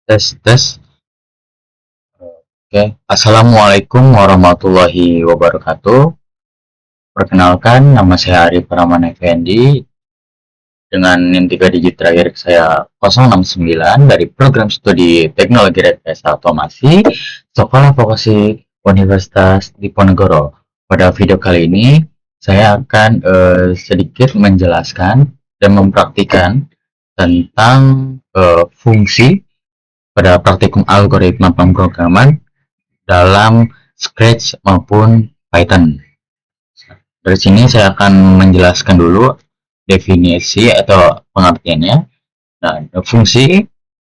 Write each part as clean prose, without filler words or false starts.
Tes, tes. Oke. Assalamualaikum warahmatullahi wabarakatuh. Perkenalkan, nama saya Arif Rahman Effendi. Dengan NIM 3 digit terakhir saya 069 dari program studi Teknologi Rekayasa Otomasi Sekolah Vokasi Universitas Diponegoro. Pada video kali ini, saya akan sedikit menjelaskan dan mempraktikkan tentang fungsi pada praktikum algoritma pemrograman dalam Scratch maupun Python. Dari sini saya akan menjelaskan dulu definisi atau pengertiannya. Nah,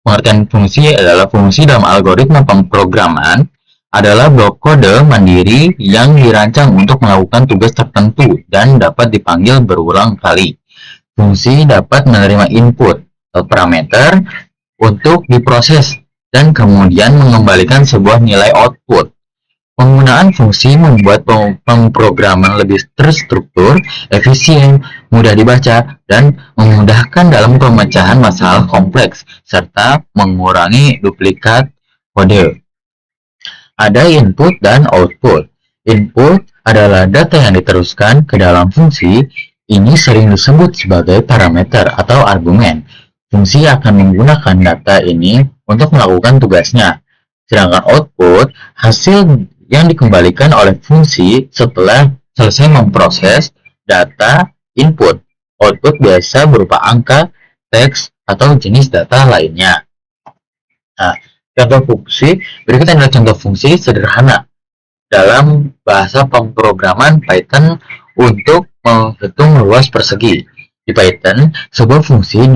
pengertian fungsi adalah fungsi dalam algoritma pemrograman adalah blok kode mandiri yang dirancang untuk melakukan tugas tertentu dan dapat dipanggil berulang kali. Fungsi dapat menerima input atau parameter untuk diproses dan kemudian mengembalikan sebuah nilai output. Penggunaan fungsi membuat pemrograman lebih terstruktur, efisien, mudah dibaca, dan memudahkan dalam pemecahan masalah kompleks, serta mengurangi duplikat kode. Ada input dan output. Input adalah data yang diteruskan ke dalam fungsi. Ini sering disebut sebagai parameter atau argumen. Fungsi akan menggunakan data ini untuk melakukan tugasnya. Sedangkan output, hasil yang dikembalikan oleh fungsi setelah selesai memproses data input. Output biasa berupa angka, teks, atau jenis data lainnya. Nah, contoh fungsi, berikut adalah contoh fungsi sederhana dalam bahasa pemrograman Python untuk menghitung luas persegi. Di Python, sebuah fungsi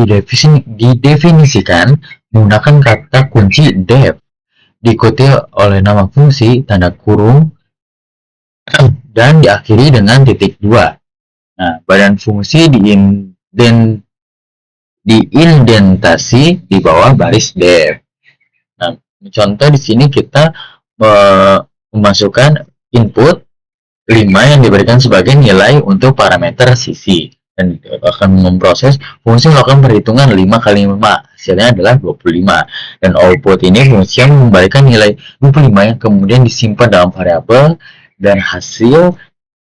didefinisikan menggunakan kata kunci def, diikuti oleh nama fungsi, tanda kurung, dan diakhiri dengan titik 2. Nah, badan fungsi diindentasi di bawah baris def. Nah, contoh di sini kita memasukkan input 5 yang diberikan sebagai nilai untuk parameter sisi dan akan memproses fungsi melakukan perhitungan 5 kali 5, hasilnya adalah 25, dan output ini fungsi yang mengembalikan nilai 25 yang kemudian disimpan dalam variabel dan hasil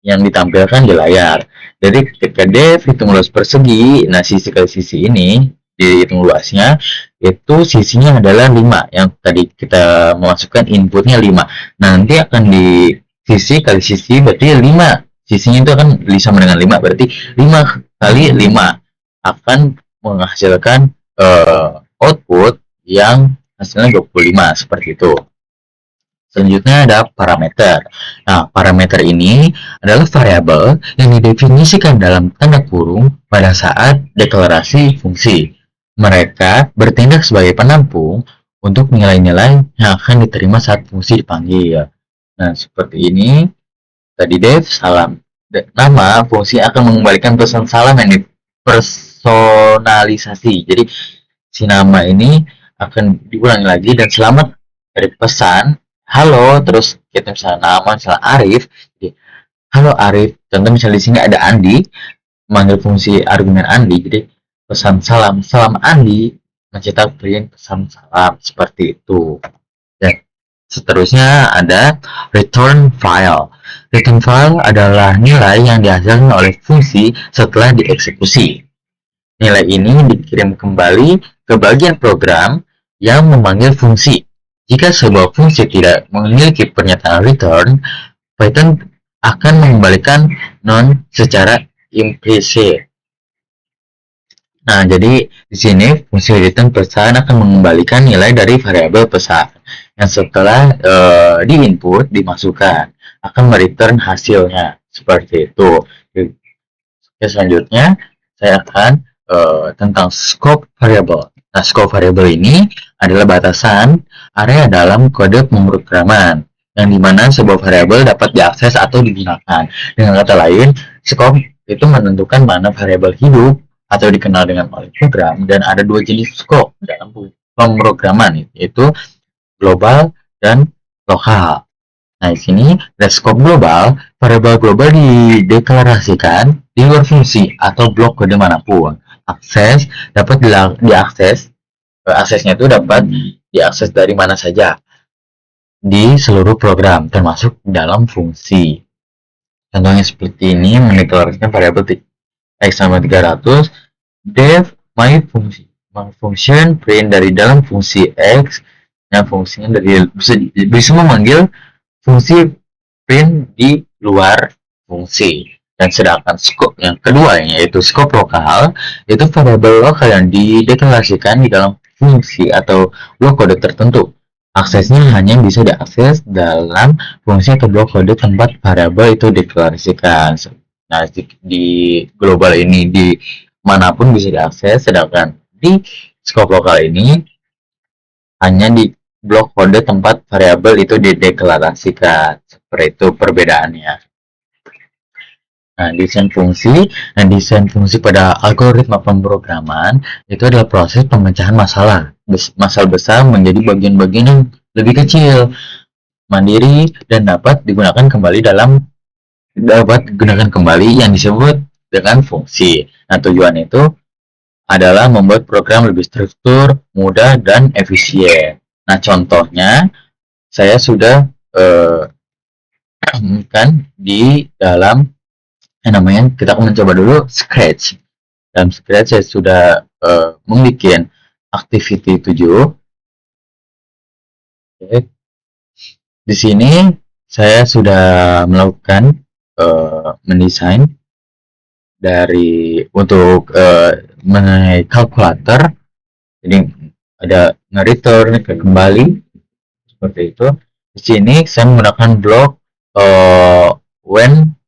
yang ditampilkan di layar. Jadi ketika def hitung luas persegi, nah sisi ke sisi ini dihitung luasnya, itu sisinya adalah 5 yang tadi kita memasukkan inputnya 5. Nah, nanti akan di sisi kali sisi berarti 5, sisinya itu akan sama dengan 5, berarti 5 kali 5 akan menghasilkan output yang hasilnya 25, seperti itu. Selanjutnya ada parameter. Nah, parameter ini adalah variabel yang didefinisikan dalam tanda kurung pada saat deklarasi fungsi. Mereka bertindak sebagai penampung untuk nilai-nilai yang akan diterima saat fungsi dipanggil. Nah, seperti ini. Tadi def, salam. Nama fungsi akan mengembalikan pesan salam yang dipersonalisasi. Jadi, si nama ini akan diulangi lagi dan selamat dari pesan. Halo, terus kita misalnya nama, misalnya Arif. Jadi, halo Arif. Contoh misalnya di sini ada Andi, manggil fungsi argumen Andi. Jadi, pesan salam, salam Andi, mencetak print pesan salam, seperti itu. Dan seterusnya ada return file. Return file adalah nilai yang dihasilkan oleh fungsi setelah dieksekusi. Nilai ini dikirim kembali ke bagian program yang memanggil fungsi. Jika sebuah fungsi tidak memiliki pernyataan return, Python akan mengembalikan non secara implisit. Nah, jadi di sini fungsi return pesan akan mengembalikan nilai dari variabel pesan yang setelah diinput dimasukkan akan mereturn hasilnya, seperti itu. Oke, selanjutnya saya akan tentang scope variable. Nah, scope variable ini adalah batasan area dalam kode pemrograman yang dimana sebuah variabel dapat diakses atau digunakan. Dengan kata lain, scope itu menentukan mana variabel hidup atau dikenal dengan oleh program, dan ada dua jenis scope dalam pemrograman, yaitu global dan lokal. Nah, di sini ada scope global. Variabel global dideklarasikan di luar fungsi atau blok kode manapun. Akses dapat diakses, aksesnya itu dapat diakses dari mana saja di seluruh program, termasuk dalam fungsi. Contohnya seperti ini, mendeklarasikan variabel x sama 300, def my function print dari dalam fungsi x, dan fungsinya dari bisa memanggil fungsi print di luar fungsi. Dan sedangkan scope yang kedua, yaitu scope lokal, itu variabel lokal yang dideklarasikan di dalam fungsi atau blok kode tertentu. Aksesnya hanya bisa diakses dalam fungsi atau blok kode tempat variabel itu dideklarasikan. Nah, di global ini di manapun bisa diakses, sedangkan di scope lokal ini hanya di blok kode tempat variabel itu dideklarasikan. Seperti itu perbedaannya. Nah, desain fungsi pada algoritma pemrograman itu adalah proses pemecahan masalah besar menjadi bagian-bagian yang lebih kecil, mandiri, dan dapat digunakan kembali yang disebut dengan fungsi. Nah, tujuan itu adalah membuat program lebih struktur, mudah, dan efisien. Nah, contohnya saya sudah kan di dalam yang namanya, kita akan mencoba dulu Scratch. Dalam Scratch saya sudah membuat activity 7. Oke. Di sini saya sudah melakukan mendesain untuk mengenai kalkulator. Jadi ada nge-return kembali seperti itu. Di sini saya menggunakan blok when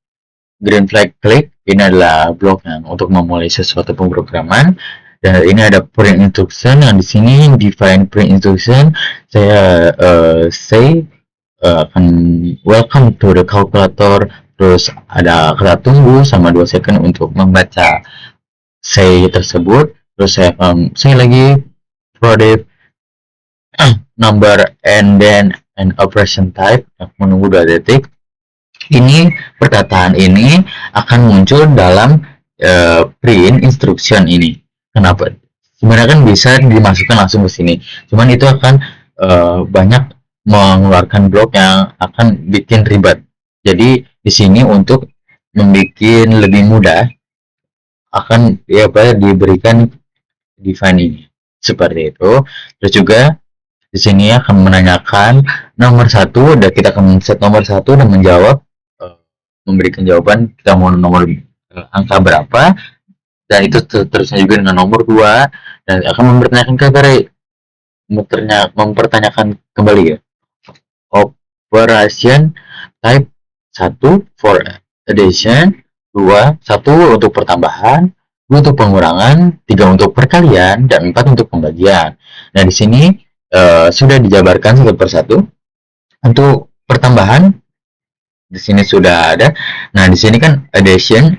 green flag click. Ini adalah blok yang untuk memulai sesuatu pemrograman, dan ini ada print instruction. Yang di sini define print instruction, saya say akan welcome to the calculator, terus ada kata tunggu sama 2 second untuk membaca say tersebut. Terus saya lagi product number and then an operation type, menunggu 2 detik. Ini perkataan ini akan muncul dalam print instruction ini. Kenapa? Sebenarnya kan bisa dimasukkan langsung ke sini, cuman itu akan banyak mengeluarkan blok yang akan bikin ribet. Jadi di sini untuk membuat lebih mudah akan diberikan define ini seperti itu. Terus juga di sini akan menanyakan nomor 1, dan kita akan set nomor 1 dan menjawab, memberikan jawaban kita mau nomor angka berapa, dan itu terusnya juga dengan nomor 2, dan akan mempertanyakan kembali ya, operation type 1 for addition, 2 1 untuk pertambahan, 2 untuk pengurangan, 3 untuk perkalian, dan 4 untuk pembagian. Nah, di sini sudah dijabarkan satu persatu. Untuk pertambahan di sini sudah ada. Nah, di sini kan addition,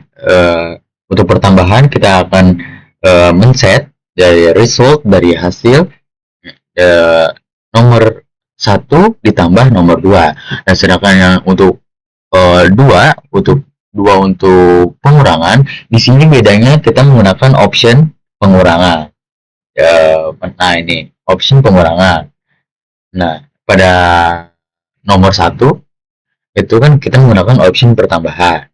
untuk pertambahan kita akan men-set dari result, dari hasil, nomor 1 ditambah nomor 2. Dan sedangkan yang untuk 2 untuk pengurangan, di sini bedanya kita menggunakan option pengurangan. Nah, ini option pengurangan. Nah, pada nomor 1 itu kan kita menggunakan option pertambahan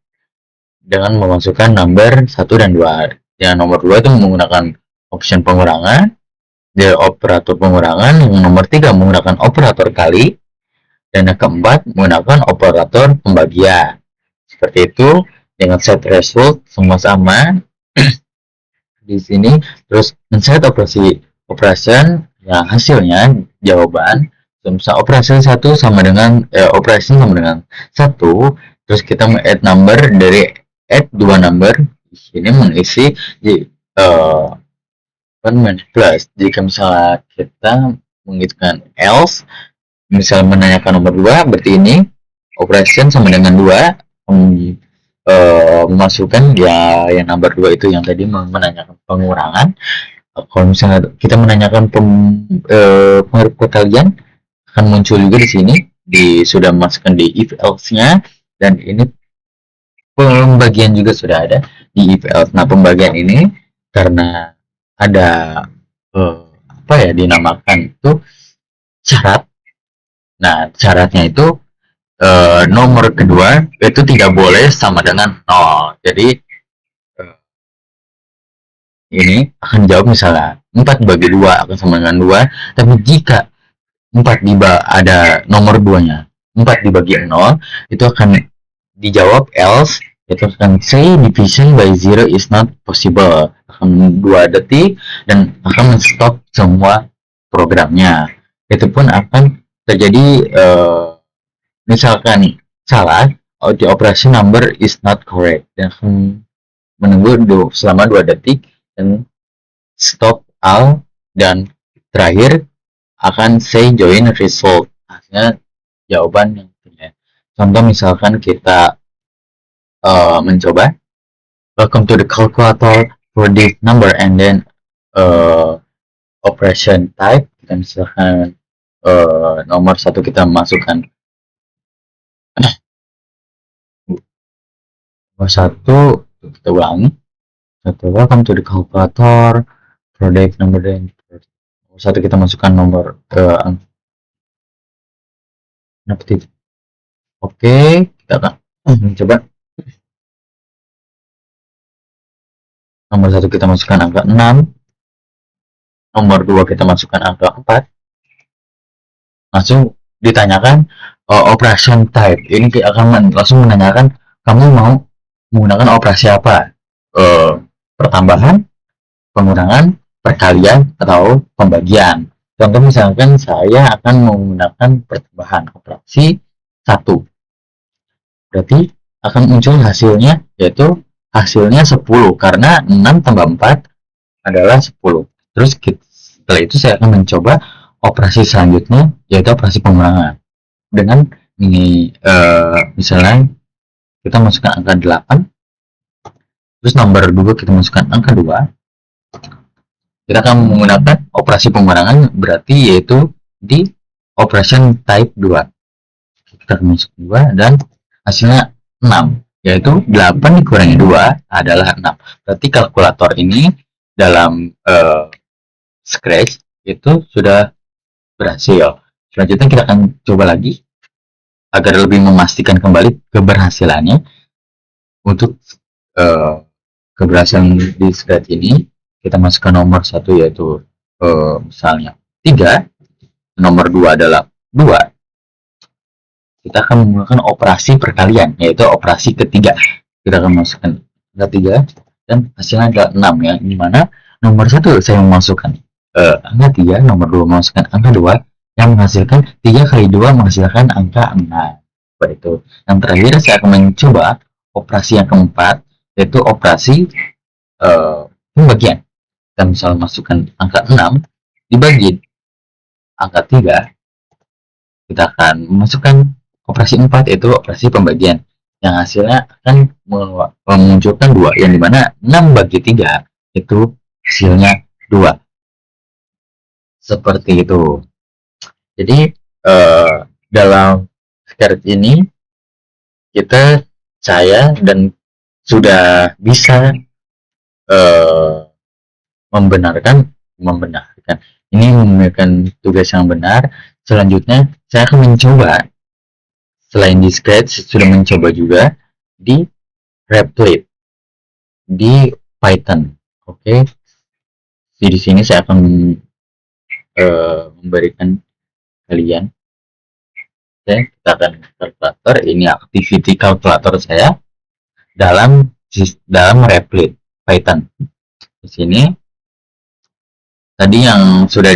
dengan memasukkan number 1 dan 2. Yang nomor 2 itu menggunakan option pengurangan, operator pengurangan. Yang nomor 3 menggunakan operator kali, dan yang keempat menggunakan operator pembagian. Seperti itu. Dengan set result semua sama di sini. Terus men-set operation yang hasilnya jawaban. Misal operasi 1 sama dengan operasi sama dengan 1. Terus kita add number, dari add 2 number. Di sini mengisi di plus. Jika misalnya kita menghitungkan else, misal menanyakan nomor 2, berarti ini operation sama dengan 2, memasukkan ya yang number 2 itu yang tadi menanyakan pengurangan. Kalau misalnya kita menanyakan perkalian, akan muncul juga di sini, sudah masukkan di if else-nya, dan ini pembagian juga sudah ada di if else. Nah, pembagian ini karena ada dinamakan itu syarat. Nah, syaratnya itu nomor kedua itu tidak boleh sama dengan 0. Jadi ini akan jawab misalnya 4 bagi 2 akan sama dengan 2, tapi jika 4 ada nomor 2-nya, 4 dibagi 0, itu akan dijawab else, itu akan say division by 0 is not possible, akan 2 detik dan akan men-stop semua programnya. Itu pun akan terjadi misalkan salah, the operation number is not correct, dan akan menunggu selama 2 detik dan stop all, dan terakhir akan say join result, hasilnya jawaban yang benar. Contoh misalkan kita mencoba welcome to the calculator for this number, and then operation type, kita misalkan nomor 1 kita masukkan nomor 1, kita ulangi. Welcome to the calculator product number, dan nomor 1 kita masukkan nomor Oke, kita akan mencoba. Nomor 1 kita masukkan angka 6, nomor 2 kita masukkan angka 4. Langsung ditanyakan operation type. Ini akan langsung menanyakan kamu mau menggunakan operasi apa, pertambahan, pengurangan, perkalian, atau pembagian. Contoh misalkan saya akan menggunakan pertambahan, operasi 1. Berarti akan muncul hasilnya, yaitu hasilnya 10, karena 6 tambah 4 adalah 10. Terus setelah itu saya akan mencoba operasi selanjutnya, yaitu operasi pengurangan. Dengan ini misalnya kita masukkan angka 8, terus nomor 2 kita masukkan angka 2. Kita akan menggunakan operasi pengurangan, berarti yaitu di operation type 2. Kita masuk 2 dan hasilnya 6, yaitu 8 dikurangi 2 adalah 6. Berarti kalkulator ini dalam Scratch itu sudah berhasil. Selanjutnya kita akan coba lagi agar lebih memastikan kembali keberhasilannya. Untuk keberhasilan di Scratch ini, kita masukkan nomor 1, yaitu misalnya 3, nomor 2 adalah 2. Kita akan menggunakan operasi perkalian, yaitu operasi ketiga. Kita akan masukkan angka 3 dan hasilnya adalah 6, ya, dimana nomor 1 saya memasukkan angka 3, nomor 2 memasukkan angka 2, yang menghasilkan 3 kali 2 menghasilkan angka 6. Itu. Yang terakhir saya akan mencoba operasi yang keempat, yaitu operasi pembagian. Kita misalnya masukkan angka 6 dibagi angka 3, kita akan memasukkan operasi 4, yaitu operasi pembagian, yang hasilnya akan memunculkan 2, yang dimana 6 bagi 3 itu hasilnya 2. Seperti itu. Jadi dalam Scratch ini saya dan sudah bisa membenarkan ini memberikan tugas yang benar. Selanjutnya saya akan mencoba, selain di Scratch, sudah mencoba juga di Replit di Python. Oke. Di sini saya akan memberikan kalian. Oke, kita akan kalkulator. Ini activity kalkulator saya dalam Replit Python. Di sini tadi yang sudah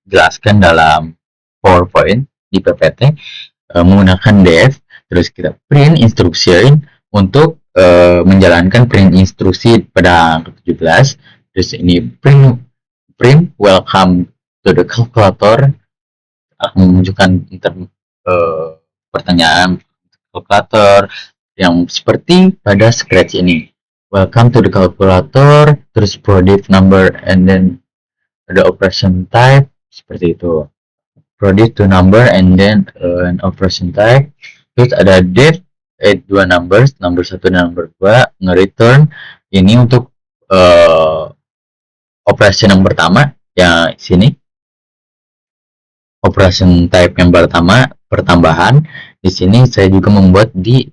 dijelaskan dalam PowerPoint di PPT, menggunakan def, terus kita print instruction untuk menjalankan print instruksi pada angka 17. Terus ini print welcome to the calculator, akan menunjukkan pertanyaan kalkulator yang seperti pada Scratch ini. Welcome to the calculator, terus product number, and then ada operation type, seperti itu. Product to number, and then an operation type. Terus ada date, add 2 numbers, number 1 dan number 2, nge-return. Ini untuk operation yang pertama, ya sini. operation type yang pertama pertambahan. Di sini saya juga membuat di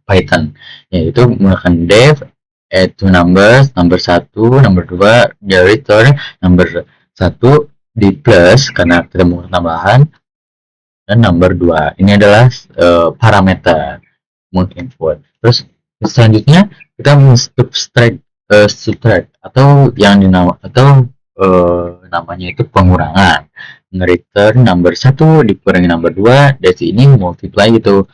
Python, yaitu menggunakan def add two numbers, number 1, number 2 the return number 1 di plus karena kita menggunakan tambahan, dan number 2 ini adalah parameter input. Terus selanjutnya kita subtract atau yang namanya itu pengurangan, nge-return number 1 dikurangi number 2, dari sini multiply gitu,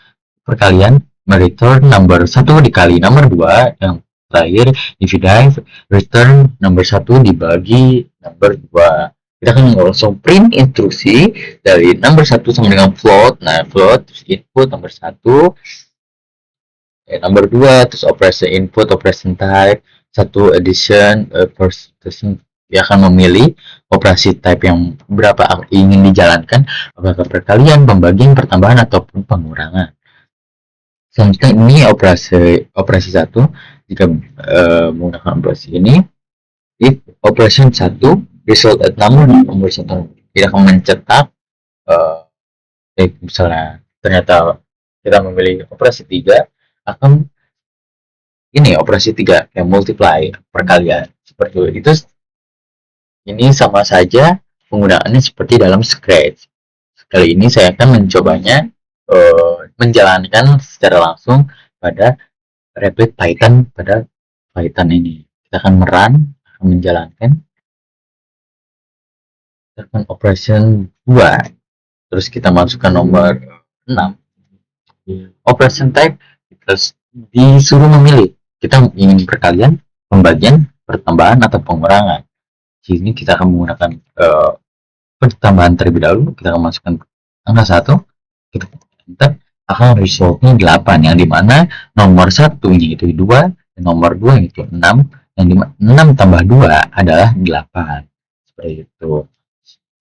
perkalian return number 1 dikali number 2, yang terakhir divide return number 1 dibagi number 2. Kita akan langsung print instruksi dari number 1 sama dengan float. Nah, float terus input number 1, number 2, terus operation input, operation type 1 addition, dia akan memilih operasi type yang berapa ingin dijalankan, apakah perkalian, pembagian, pertambahan, ataupun pengurangan. Selanjutnya ini operasi 1, jika menggunakan operasi ini, if operation 1 result at number 1 tidak akan mencetak misalnya ternyata kita memilih operasi 3, akan ini operasi 3 yang multiply, perkalian seperti itu. Ini sama saja penggunaannya seperti dalam Scratch. Kali ini saya akan mencobanya menjalankan secara langsung pada Rapid Python pada Python ini. Kita akan akan menjalankan, kita akan operation 2, terus kita masukkan nomor 6. Operation type kita disuruh memilih, kita ingin perkalian, pembagian, pertambahan, atau pengurangan. Di sini kita akan menggunakan pertambahan terlebih dahulu. Kita akan masukkan angka 1, kita enter, akan resultnya 8, yang dimana nomor 1 yaitu 2, dan nomor 2 yaitu 6, yang dimana 6 tambah 2 adalah 8. Seperti itu.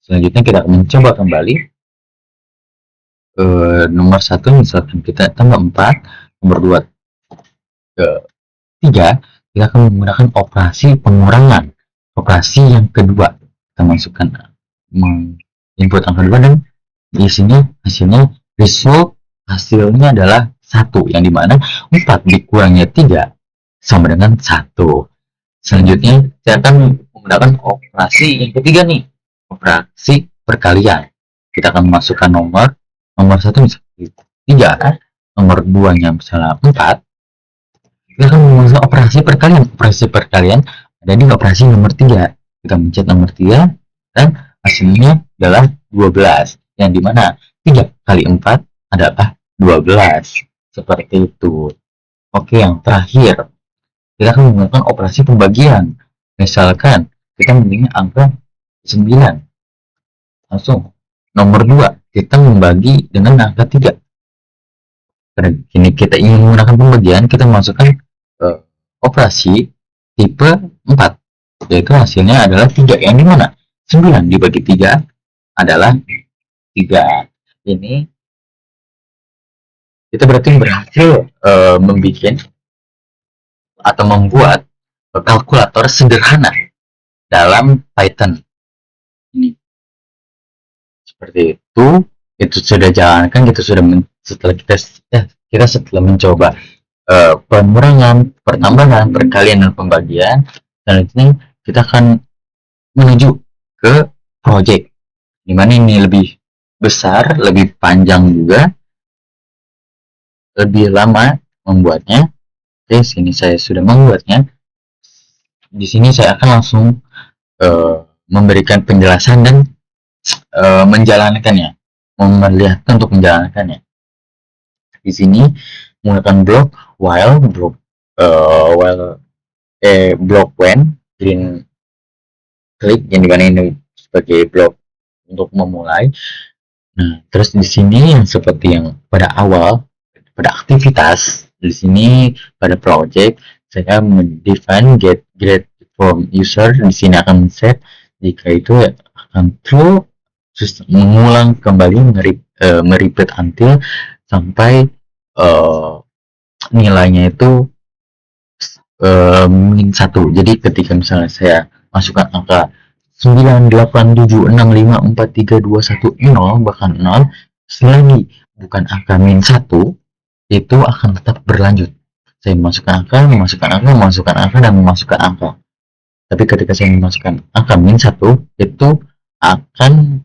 Selanjutnya kita akan mencoba kembali nomor 1, misalkan kita tambah 4, nomor 2 ke 3, kita akan menggunakan operasi pengurangan. Operasi yang kedua, kita masukkan input angka 2, dan di sini hasilnya adalah 1, yang dimana 4 dikurangi 3 sama dengan 1. Selanjutnya saya akan menggunakan operasi yang ketiga nih, operasi perkalian. Kita akan masukkan nomor 1 misalnya 3, nomor 2 nya misalnya 4. Kita akan menggunakan operasi perkalian. Operasi perkalian ada di operasi nomor 3. Kita mencet nomor 3, dan hasilnya adalah 12, yang dimana 3 kali 4 adalah 12. Seperti itu. Oke, yang terakhir kita akan menggunakan operasi pembagian. Misalkan kita memilih angka 9, langsung nomor 2 kita membagi dengan angka 3. Karena ini kita ingin menggunakan pembagian, kita masukkan operasi tipe 4, yaitu hasilnya adalah 3, yang dimana 9 dibagi 3 adalah 3. Ini kita berarti berhasil membuat kalkulator sederhana dalam Python ini. Seperti itu sudah jalankan, setelah mencoba pengurangan, pertambahan, perkalian, dan pembagian. Selanjutnya kita akan menuju ke project, dimana ini lebih besar, lebih panjang juga, lebih lama membuatnya. Oke, sini saya sudah membuatnya. Di sini saya akan langsung memberikan penjelasan dan menjalankannya, memperlihatkan untuk menjalankannya. Di sini menggunakan blok while, blok when, green click, yang dimana ini sebagai blok untuk memulai. Nah, terus di sini yang seperti yang pada awal, pada aktivitas, di sini pada project saya mendefine get grade from user. Di sini akan set jika itu akan true, terus mengulang kembali, merepeat until sampai nilainya itu min 1. Jadi ketika misalnya saya masukkan angka 9, 8, 7, 6, 5, 4, 3, 2, 1, 0, bahkan 0, selagi bukan angka min 1, itu akan tetap berlanjut. Saya memasukkan angka, dan memasukkan angka. Tapi ketika saya memasukkan angka min 1, itu akan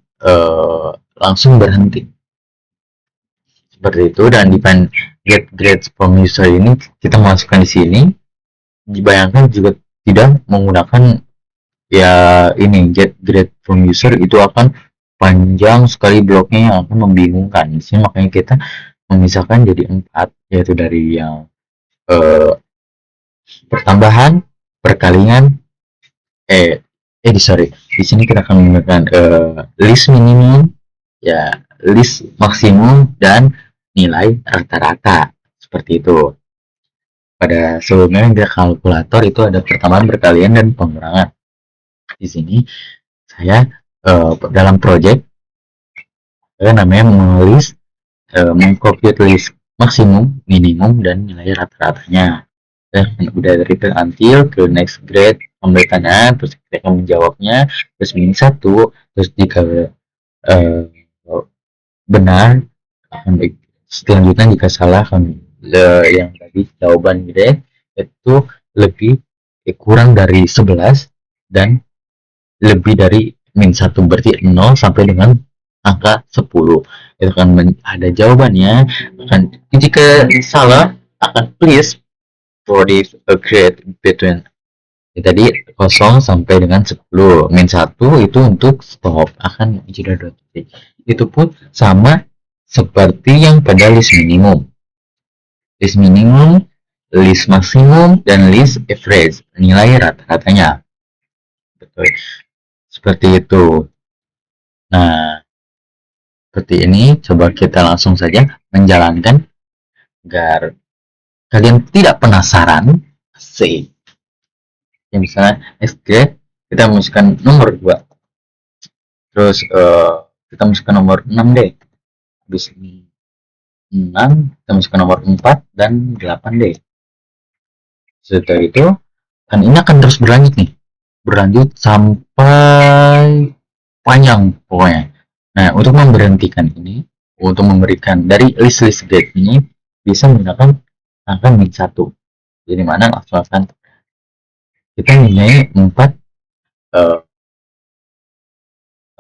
langsung berhenti. Seperti itu, dan depend get grades from user ini kita masukkan di sini. Dibayangkan juga tidak menggunakan ya ini get grade from user, itu akan panjang sekali bloknya yang akan membingungkan. Di sini makanya kita memisahkan jadi 4, yaitu dari yang pertambahan, perkalian, sorry, di sini kita akan menggunakan list minimum, ya list maksimum, dan nilai rata-rata. Seperti itu. Pada sebelumnya di kalkulator itu ada pertambahan, perkalian, dan pengurangan. Di sini saya dalam project saya namanya menulis mengcompute list maksimum, minimum, dan nilai rata-ratanya. Udah dari until ke next grade pemberitannya, terus kita akan menjawabnya, terus min 1, terus jika benar akan selanjutnya, jika salah akan yang tadi jawaban grade itu lebih kurang dari 11 dan lebih dari min 1, berarti 0 sampai dengan angka 10. Itu akan ada jawabannya. Jika salah akan please for this grade between tadi 0 sampai dengan 10. Min 1 itu untuk stop, akan jeda 2 detik. Itu pun sama seperti yang pada list minimum. List minimum, list maksimum, dan list average, nilai rata-ratanya. Betul. Seperti itu. Nah, seperti ini, coba kita langsung saja menjalankan agar kalian tidak penasaran. Sih. Ya, misalnya SG, kita masukkan nomor 2. Terus kita masukkan nomor 6 deh. Habis 6, kita masukkan nomor 4 dan 8 deh. Setelah itu, kan ini akan terus berlanjut nih. Berlanjut sampai panjang pokoknya. Nah, untuk memberhentikan ini, untuk memberikan dari list-list grade ini, bisa menggunakan angka min 1. Jadi mana langsung akan kita mempunyai 4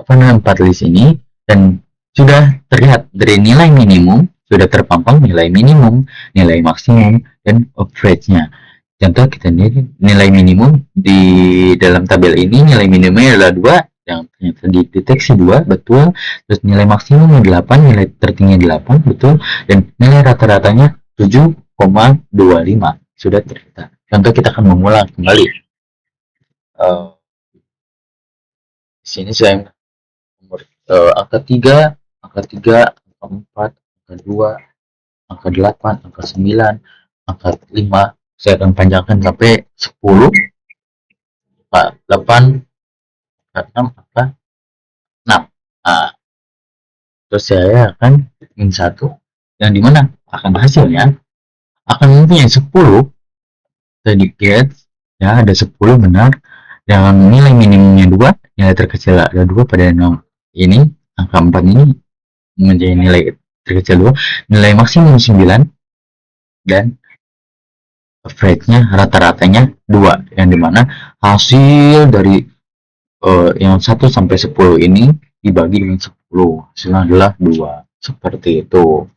4 list ini, dan sudah terlihat dari nilai minimum, sudah terpampang nilai minimum, nilai maksimum, dan average-nya. Contoh kita nilai minimum di dalam tabel ini, nilai minimumnya adalah 2, yang ternyata dideteksi 2, betul. Terus nilai maksimumnya 8, nilai tertingginya 8, betul. Dan nilai rata-ratanya 7,25, sudah terlihat. Contoh kita akan mengulang kembali. Di sini saya angka 3, angka 4, angka 2, angka 8, angka 9, angka 5. Saya akan panjangkan sampai 10, 8, 6, angka 6. Nah, terus saya akan min 1, yang dimana akan hasilnya akan mempunyai 10 sedikit, ya ada 10 benar, dan nilai minimumnya 2, nilai terkecil ada 2 pada ini, angka 4 ini menjadi nilai terkecil 2, nilai maksimum 9, dan average-nya, rata-ratanya 2, yang dimana hasil dari yang 1 sampai 10 ini dibagi dengan 10, hasilnya adalah 2. Seperti itu.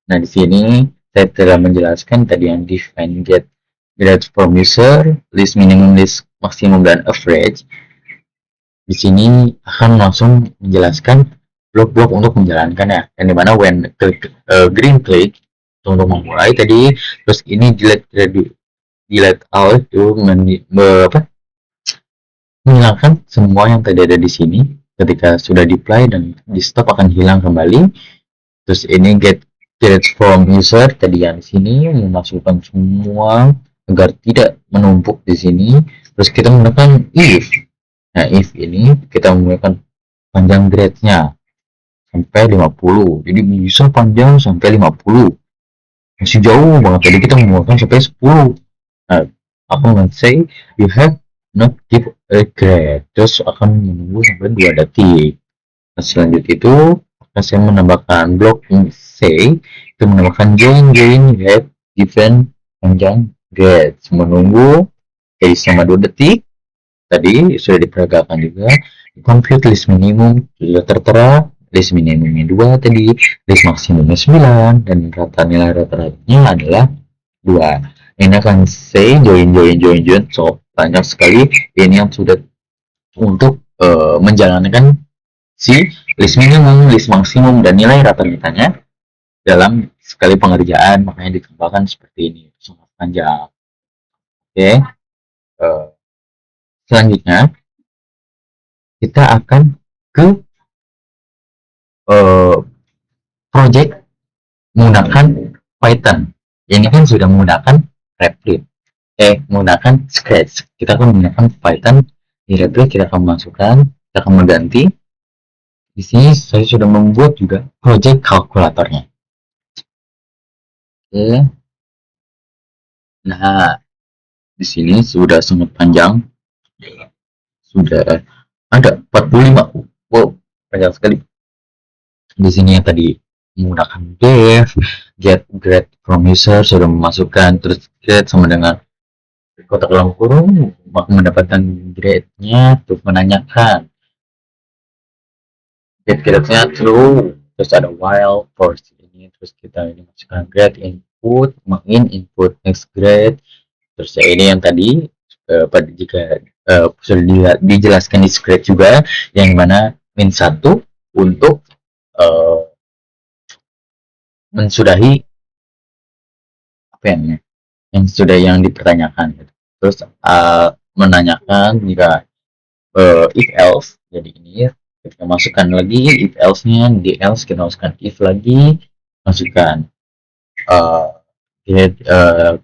Nah, di sini saya telah menjelaskan tadi yang define get grades from user, list minimum, list maksimum, dan average. Di sini akan langsung menjelaskan blok-blok untuk menjalankannya, yang dimana when klik green click untuk memulai tadi, terus ini delete all itu menghilangkan semua yang tadi ada di sini. Ketika sudah di play dan di stop akan hilang kembali. Terus ini get grades from user tadi yang di sini, memasukkan semua agar tidak menumpuk di sini. Terus kita menggunakan if. Nah, if ini kita menggunakan panjang grade-nya sampai 50. Jadi bisa panjang sampai 50. Masih jauh banget. Jadi kita menggunakan sampai 10. Nah, aku akan say you have not give a grade. Terus akan menunggu sampai 2 detik. Nah, selanjutnya itu akan saya menambahkan blok C, itu menambahkan join get given panjang get, menunggu jadi selama 2 detik. Tadi sudah diperagakan juga. Compute list minimum sudah tertera, list minimumnya 2 tadi, list maksimumnya 9, dan nilai rata-ratanya adalah 2. Ini akan say join, so banyak sekali ini yang sudah untuk menjalankan si list minimum, list maksimum, dan nilai rata-ratanya dalam sekali pengerjaan, makanya dikembangkan seperti ini, sangat panjang. Oke, selanjutnya kita akan ke project menggunakan Python. Ini kan sudah menggunakan Replit, menggunakan Scratch. Kita akan menggunakan Python. Di Replit kita akan masukkan, kita akan mengganti. Di sini saya sudah membuat juga project kalkulatornya. Oke. Nah, di sini sudah sangat panjang. Sudah ada 45. Wow, panjang sekali. Di sini yang tadi menggunakan def, get grade from user sudah memasukkan, terus get sama dengan kotak dalam kurung mendapatkan grade-nya, terus menanyakan grade-nya true, terus ada while for ini, terus kita ini masukkan grade input, input next grade, terus ya ini yang tadi pada jika sudah dijelaskan di script juga, yang mana min 1 untuk mensudahi apa yang sudah yang dipertanyakan gitu. Terus menanyakan jika if else, jadi ini kita masukkan lagi if else-nya, di else kita masukkan if lagi, masukkan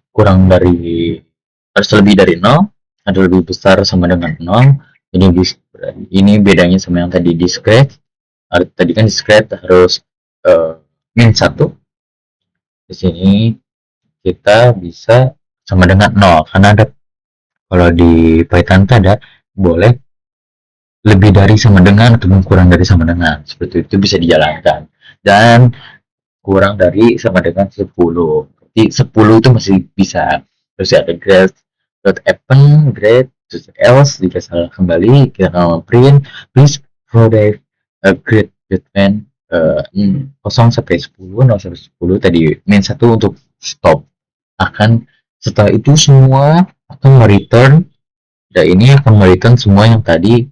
kurang dari harus lebih dari 0 atau lebih besar sama dengan 0. Jadi ini bedanya sama yang tadi di Scratch. Tadi kan di Scratch harus min 1. Di sini kita bisa sama dengan 0 karena ada, kalau di Python ada boleh lebih dari sama dengan atau kurang dari sama dengan, seperti itu bisa dijalankan, dan kurang dari sama dengan 10. Jadi 10 itu masih bisa. Terus ada grade dot append grade, terus else jika salah kembali kita akan print please provide a grade statement 0 sampai 10, 0 sampai 10 tadi min 1 untuk stop. Akan setelah itu semua akan return, dan ini akan return semua yang tadi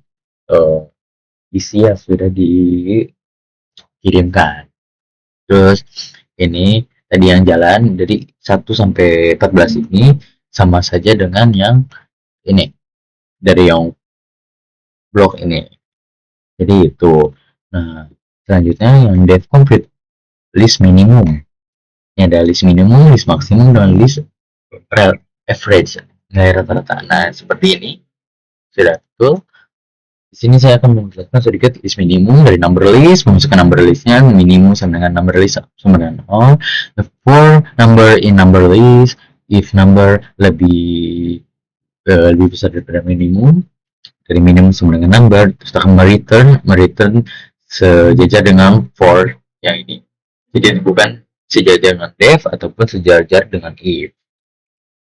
isi yang sudah dikirimkan. Terus ini tadi yang jalan dari 1 sampai 14 ini sama saja dengan yang ini dari yang blok ini. Jadi itu. Nah, selanjutnya yang dev complete list minimum. Ini ada list minimum, list maksimum, dan list average, nilai rata-rata. Nah, seperti ini sudah betul. Di sini saya akan menjelaskan sedikit list minimum dari number list, memasukkan number listnya, minimum sama dengan number list sama dengan 0. The for number in number list, if number lebih besar daripada minimum, dari minimum sama dengan number, terus akan mereturn sejajar dengan for yang ini. Jadi bukan sejajar dengan def ataupun sejajar dengan if.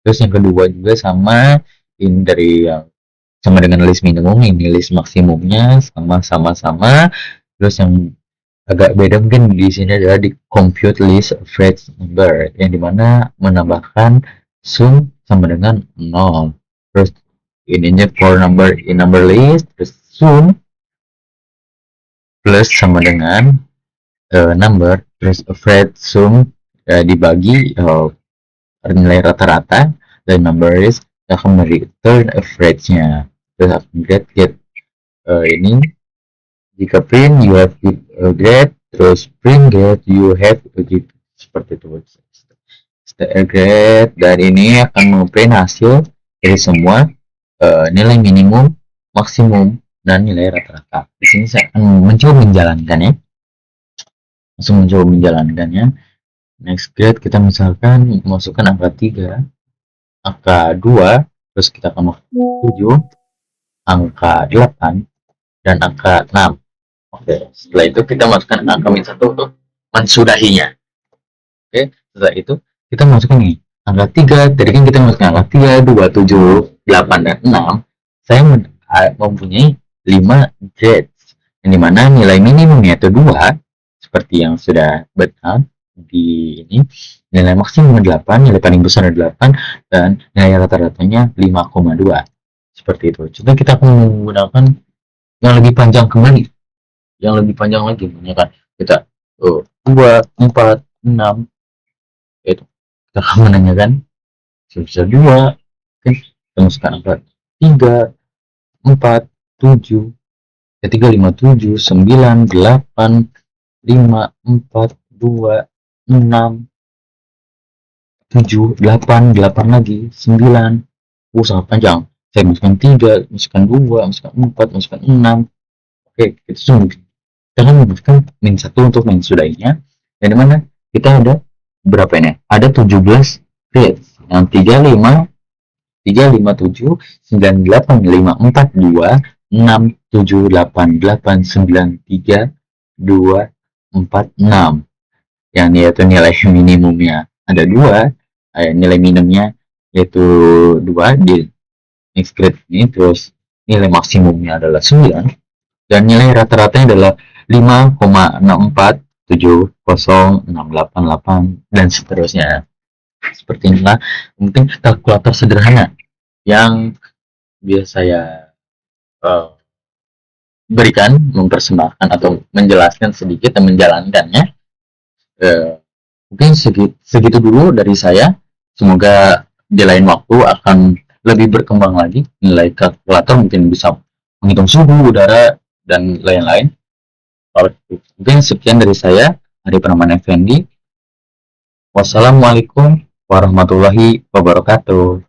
Terus yang kedua juga sama, ini dari yang sama dengan list minimum, ini list maksimumnya sama. Terus yang agak beda mungkin di sini adalah di compute list average number, yang dimana menambahkan sum sama dengan 0. Terus ininya for number in number list, terus sum plus sama dengan number, terus average sum dibagi nilai rata-rata, dan number list akan return average-nya. Terus get ini jika print you have grade, terus print get you have gitu, seperti itu. Grade, dan ini akan memprint hasil dari semua nilai minimum, maksimum, dan nilai rata-rata. Di sini saya akan mencoba menjalankannya. Next grade kita misalkan masukkan angka 3, angka 2, terus kita akan masuk 7, angka 8, dan angka 6. Oke, setelah itu kita masukkan angka min 1 untuk mensudahinya. Oke, setelah itu kita masukkan nih angka 3. Tadi kan kita masukkan angka 3, 2, 7, 8, dan 6. Saya mempunyai 5 Z, yang dimana nilai minimumnya itu 2, seperti yang sudah benar di ini. Nilai maksimum 8, nilai paling besar 8, dan nilai rata-ratanya 5,2. Seperti itu. Coba kita akan menggunakan yang lebih panjang kembali, yang lebih panjang lagi, kan kita 2, 4, 6, itu kita akan menanyakan sebesar 2. Oke, kita masukkan angka 3, 4, 7, 3, 5, 7, 9, 8, 5, 4, 2, 6, 7, 8, 8 lagi, 9. Sangat panjang. Saya masukkan 3, masukkan 2, masukkan 4, masukkan 6. Oke, itu semua. Kita akan memasukkan min 1 untuk mensudahinya. Dan dimana kita ada berapa ini? Ada 17 bit. Yang 35, 3, 5, 7, 9, 8, 5, 4, 2, 6, 7, 8, 8, 9, 3, 2, 4, 6. Yang yaitu nilai minimumnya ada 2, nilai minimumnya yaitu 2 di next grade ini, terus nilai maksimumnya adalah 9, dan nilai rata-ratanya adalah 5,64700688 dan seterusnya. Seperti inilah mungkin kalkulator sederhana yang biasa saya berikan, mempersembahkan atau menjelaskan sedikit dan menjalankannya. Mungkin segitu dulu dari saya. Semoga di lain waktu akan lebih berkembang lagi. Nilai kalkulator mungkin bisa menghitung suhu udara dan lain-lain. Mungkin sekian dari saya, Hari Pramana Effendi. Wassalamualaikum warahmatullahi wabarakatuh.